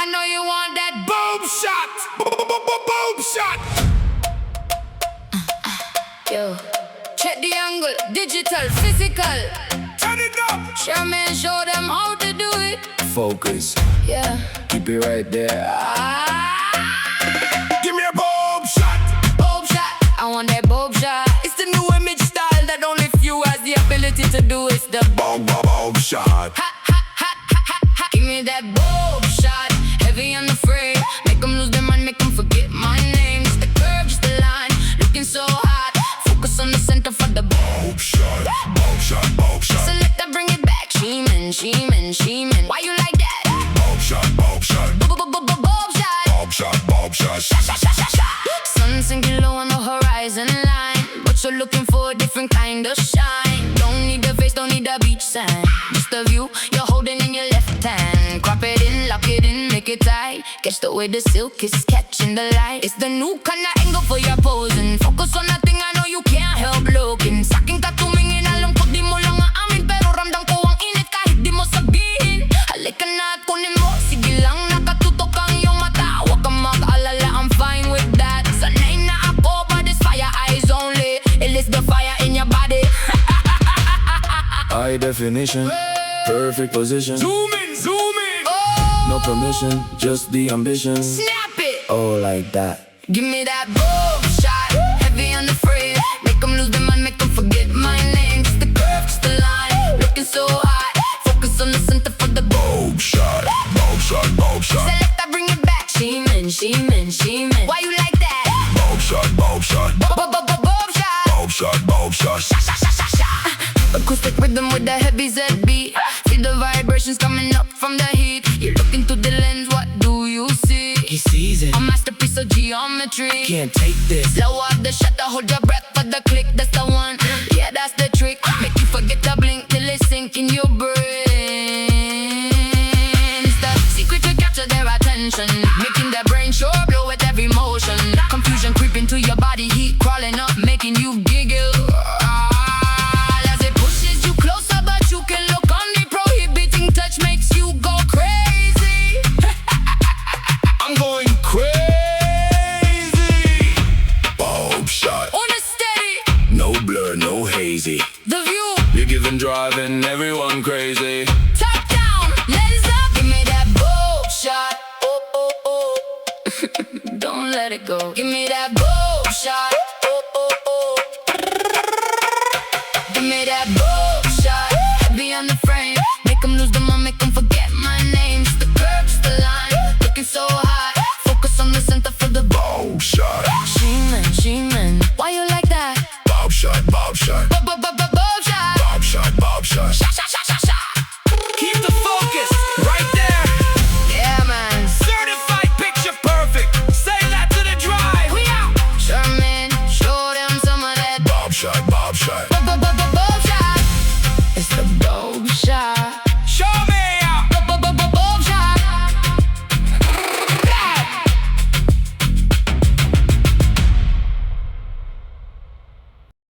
I know you want that Boob Shot. Boob Shot. Yo, check the angle, digital, physical. Turn it up. Show me and show them how to do it. Focus, Yeah. keep it right there. Give me a Bowb Shot. Bowb Shot, I want that Bowb Shot. It's the new image style that only few has the ability to do. It's the Bowb Shot. ha ha ha ha ha ha. Give me that Bowb Shot, heavy on the frame. Make them lose their mind, make them forget my name. Just the curve, just the line, looking so hot. Focus on the center for the Bowb Shot. Bowb Shot. Bowb Shot. select that, bring it back. She-man, she-man, she-man. Why you like that? Bowb Shot. Bowb Shot. Bowb Shot. Bowb Shot. Bowb Shot. Sun sinking low on the horizon line, but you're looking for a different kind of shine. Don't need the face, don't need the beach sign. Just the view you're holding in your left hand. Crop it in, lock it in, make it tight. Catch the way the silk is catching the light. It's the new kind of angle for your posing. Focus on that thing, I know you can't help looking. Sa aking katumingin, alam ko di mo lang aamin, pero ramdam ko ang init kahit di mo sabihin. Halika na at kunin mo, sige lang, nakatutok ang iyong mata. Huwag kang mag-alala, I'm fine with that. Sanay na ako, but it's fire eyes only. It is the fire in your body. High definition, perfect position. Zoom in. Zoom in. No permission, just the ambition. Snap it! Oh, like that. Give me that Boob Shot, heavy on the frame. Make them lose their mind, make them forget my name. Just the curve, just the line, looking so hot. Focus on the center for the Boob Bowb Shot. Bowb Shot. Bowb Shot. select that, bring it back. She-man, she-man, she-man. Why you like that? Bowb Shot. Bowb Shot. Boob Shot. Bowb Shot. Bowb Shot. Acoustic rhythm with the heavy Z beat. Feel the vibrations coming up from the heat. You look into the lens, what do you see? He sees it, A masterpiece of geometry. can't take this. Slow up the shutter, hold your breath for the click. That's the one, yeah, that's the trick. Make you forget to blink till it sink in your brain. It's the secret to capture their attention, making their brain sure blow with every motion. Confusion creeping to your body, heat crawling up, making you giggle. As it pushes you closer, but you can look on the prohibiting touch makes you go crazy. I'm going crazy. Bowb Shot. On a steady, No blur, no hazy. the view. You're giving, driving everyone crazy. Top down, lens up, give me that Bowb Shot. Oh, oh, oh. Don't let it go. Give me